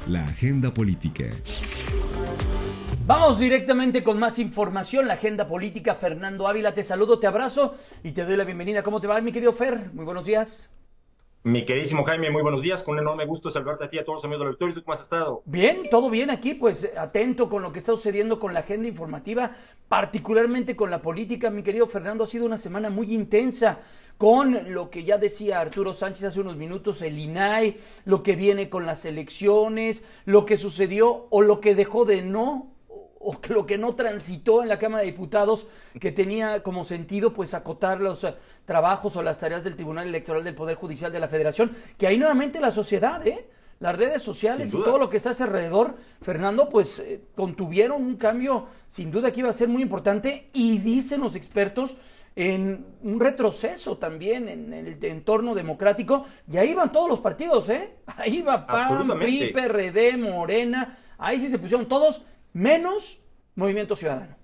la agenda política. Vamos directamente con más información, la agenda política. Fernando Ávila, te saludo, te abrazo y te doy la bienvenida. ¿Cómo te va, mi querido Fer? Muy buenos días. Mi queridísimo Jaime, muy buenos días. Con un enorme gusto saludarte a ti y a todos los amigos de la Victoria. ¿Tú cómo has estado? Bien, todo bien aquí, pues atento con lo que está sucediendo con la agenda informativa, particularmente con la política. Mi querido Fernando, ha sido una semana muy intensa con lo que ya decía Arturo Sánchez hace unos minutos, el INAI, lo que viene con las elecciones, lo que sucedió o lo que dejó de no o lo que no transitó en la Cámara de Diputados, que tenía como sentido pues acotar los trabajos o las tareas del Tribunal Electoral del Poder Judicial de la Federación, que ahí nuevamente la sociedad, las redes Sin sociales y todo duda. lo que se hace alrededor, Fernando, pues contuvieron un cambio sin duda que iba a ser muy importante y dicen los expertos en un retroceso también en el entorno democrático, y ahí van todos los partidos, ahí va PAN, PRI, Absolutamente. PRD, Morena, ahí sí se pusieron todos, menos Movimiento Ciudadano.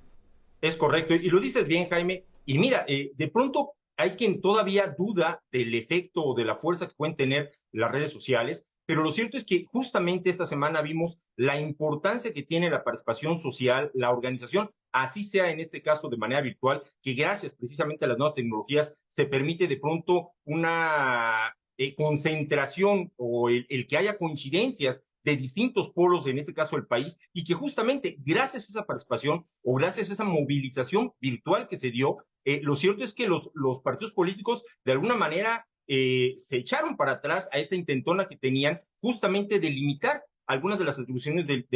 Es correcto. Y lo dices bien, Jaime. Y mira, de pronto hay quien todavía duda del efecto o de la fuerza que pueden tener las redes sociales, pero lo cierto es que justamente esta semana vimos la importancia que tiene la participación social, la organización, así sea en este caso de manera virtual, que gracias precisamente a las nuevas tecnologías se permite de pronto una concentración o el que haya coincidencias de distintos polos, en este caso del país, y que justamente gracias a esa participación o gracias a esa movilización virtual que se dio, lo cierto es que los partidos políticos de alguna manera se echaron para atrás a esta intentona que tenían justamente de limitar algunas de las atribuciones del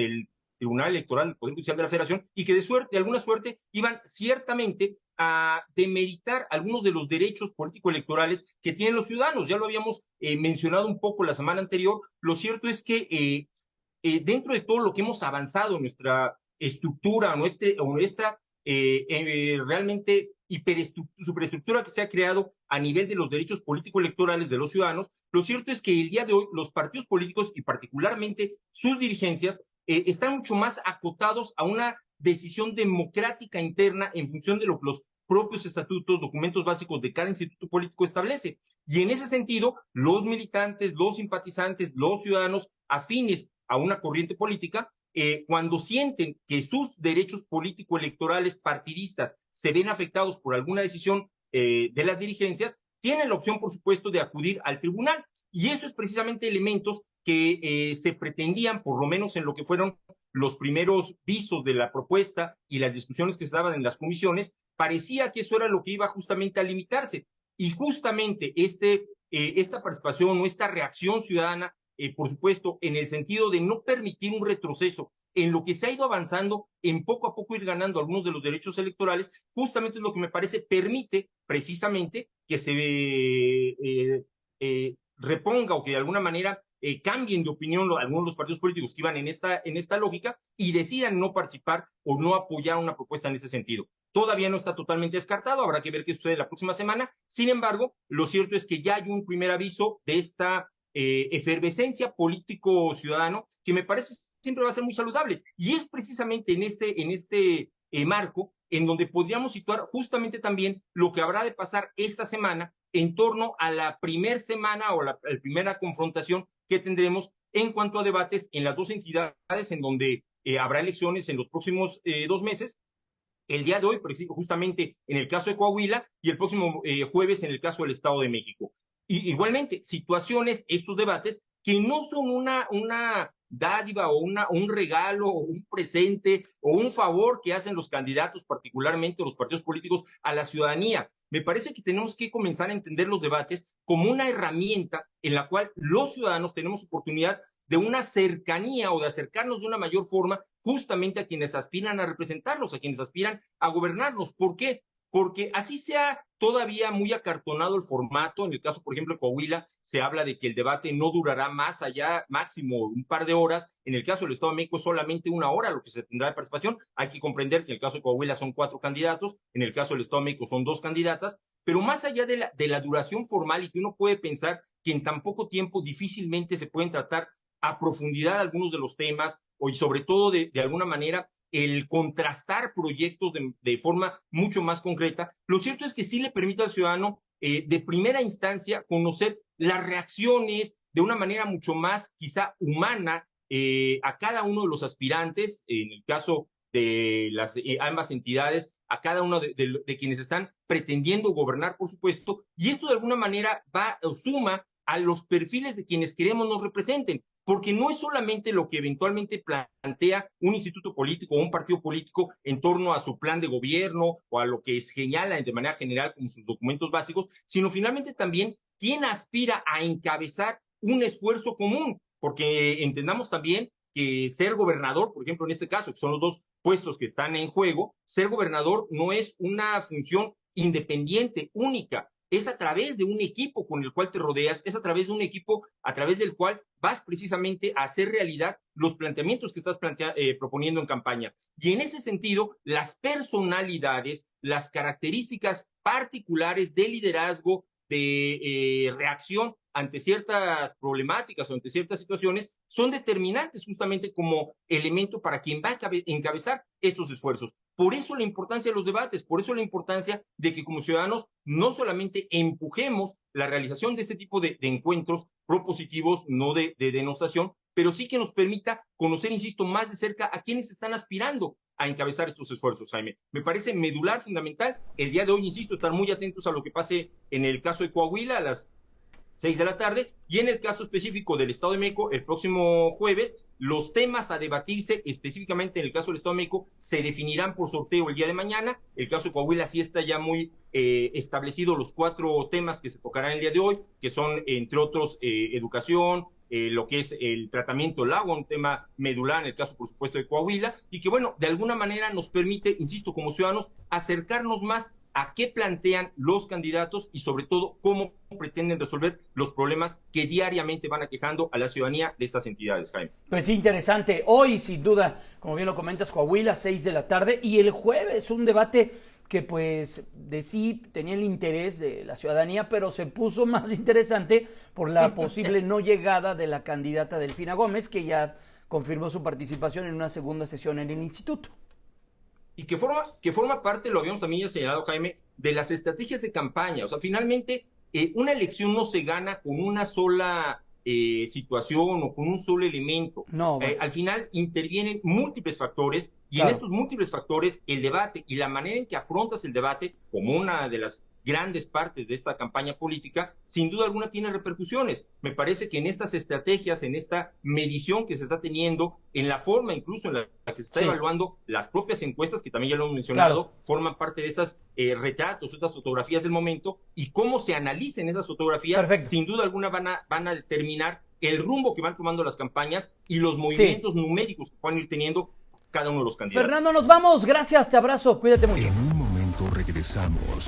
Tribunal Electoral del Poder Judicial de la Federación y que de alguna suerte iban ciertamente a demeritar algunos de los derechos político-electorales que tienen los ciudadanos. Ya lo habíamos mencionado un poco la semana anterior. Lo cierto es que dentro de todo lo que hemos avanzado en nuestra estructura o esta realmente superestructura que se ha creado a nivel de los derechos político-electorales de los ciudadanos, lo cierto es que el día de hoy los partidos políticos y particularmente sus dirigencias están mucho más acotados a una decisión democrática interna en función de lo que los propios estatutos, documentos básicos de cada instituto político establece. Y en ese sentido, los militantes, los simpatizantes, los ciudadanos afines a una corriente política, cuando sienten que sus derechos político-electorales partidistas se ven afectados por alguna decisión de las dirigencias, tienen la opción, por supuesto, de acudir al tribunal. Y eso es precisamente elementos que se pretendían, por lo menos en lo que fueron los primeros visos de la propuesta y las discusiones que se daban en las comisiones, parecía que eso era lo que iba justamente a limitarse. Y justamente esta participación o esta reacción ciudadana, por supuesto, en el sentido de no permitir un retroceso en lo que se ha ido avanzando, en poco a poco ir ganando algunos de los derechos electorales, justamente es lo que me parece permite precisamente que se reponga o que de alguna manera cambien de opinión algunos de los partidos políticos que iban en esta lógica y decidan no participar o no apoyar una propuesta en ese sentido. Todavía no está totalmente descartado, habrá que ver qué sucede la próxima semana. Sin embargo, lo cierto es que ya hay un primer aviso de esta efervescencia político-ciudadano que me parece siempre va a ser muy saludable. Y es precisamente en este marco en donde podríamos situar justamente también lo que habrá de pasar esta semana en torno a la primera semana o la primera confrontación que tendremos en cuanto a debates en las dos entidades en donde habrá elecciones en los próximos 2 meses. El día de hoy, justamente en el caso de Coahuila, y el próximo jueves en el caso del Estado de México. Y igualmente, situaciones, estos debates, que no son una dádiva o un regalo o un presente o un favor que hacen los candidatos, particularmente los partidos políticos, a la ciudadanía. Me parece que tenemos que comenzar a entender los debates como una herramienta en la cual los ciudadanos tenemos oportunidad de una cercanía o de acercarnos de una mayor forma justamente a quienes aspiran a representarnos, a quienes aspiran a gobernarnos. ¿Por qué? Porque así sea todavía muy acartonado el formato, en el caso, por ejemplo, de Coahuila, se habla de que el debate no durará más allá, máximo un par de horas. En el caso del Estado de México, solamente 1 hora lo que se tendrá de participación. Hay que comprender que en el caso de Coahuila son 4 candidatos, en el caso del Estado de México son 2 candidatas, pero más allá de la duración formal y que uno puede pensar que en tan poco tiempo difícilmente se pueden tratar a profundidad algunos de los temas, y sobre todo de alguna manera el contrastar proyectos de forma mucho más concreta, lo cierto es que sí le permite al ciudadano de primera instancia conocer las reacciones de una manera mucho más quizá humana a cada uno de los aspirantes, en el caso de las ambas entidades, a cada uno de quienes están pretendiendo gobernar, por supuesto, y esto de alguna manera va o suma a los perfiles de quienes queremos nos representen, porque no es solamente lo que eventualmente plantea un instituto político o un partido político en torno a su plan de gobierno o a lo que señala de manera general como sus documentos básicos, sino finalmente también quién aspira a encabezar un esfuerzo común, porque entendamos también que ser gobernador, por ejemplo, en este caso, que son los dos puestos que están en juego, ser gobernador no es una función independiente, única, es a través de un equipo con el cual te rodeas, es a través de un equipo a través del cual vas precisamente a hacer realidad los planteamientos que estás proponiendo en campaña. Y en ese sentido, las personalidades, las características particulares de liderazgo, de reacción ante ciertas problemáticas o ante ciertas situaciones, son determinantes justamente como elemento para quien va a encabezar estos esfuerzos. Por eso la importancia de los debates, por eso la importancia de que como ciudadanos no solamente empujemos la realización de este tipo de encuentros propositivos, no de denostación, pero sí que nos permita conocer, insisto, más de cerca a quienes están aspirando a encabezar estos esfuerzos, Jaime. Me parece medular, fundamental, el día de hoy, insisto, estar muy atentos a lo que pase en el caso de Coahuila a las 6 de la tarde, y en el caso específico del Estado de México, el próximo jueves, los temas a debatirse, específicamente en el caso del Estado de México, se definirán por sorteo el día de mañana. El caso de Coahuila sí está ya muy establecido los 4 temas que se tocarán el día de hoy, que son, entre otros, educación, lo que es el tratamiento del agua, un tema medular en el caso, por supuesto, de Coahuila, y que, bueno, de alguna manera nos permite, insisto, como ciudadanos, acercarnos más a qué plantean los candidatos y sobre todo cómo pretenden resolver los problemas que diariamente van aquejando a la ciudadanía de estas entidades, Jaime. Pues sí, interesante. Hoy, sin duda, como bien lo comentas, Coahuila, 6 de la tarde, y el jueves un debate que pues de sí tenía el interés de la ciudadanía, pero se puso más interesante por la posible no llegada de la candidata Delfina Gómez, que ya confirmó su participación en una segunda sesión en el instituto. Y que forma parte, lo habíamos también ya señalado, Jaime, de las estrategias de campaña. O sea, finalmente, una elección no se gana con una sola situación o con un solo elemento. No, bueno. Al final intervienen múltiples factores y claro, en estos múltiples factores el debate y la manera en que afrontas el debate como una de las grandes partes de esta campaña política, sin duda alguna tiene repercusiones. Me parece que en estas estrategias, en esta medición que se está teniendo, en la forma incluso en la que se está evaluando las propias encuestas, que también ya lo hemos mencionado, claro, forman parte de estas retratos, estas fotografías del momento, y cómo se analicen esas fotografías, perfecto, sin duda alguna van a determinar el rumbo que van tomando las campañas y los movimientos numéricos que puedan ir teniendo cada uno de los candidatos. Fernando, nos vamos. Gracias, te abrazo. Cuídate mucho. En un momento regresamos.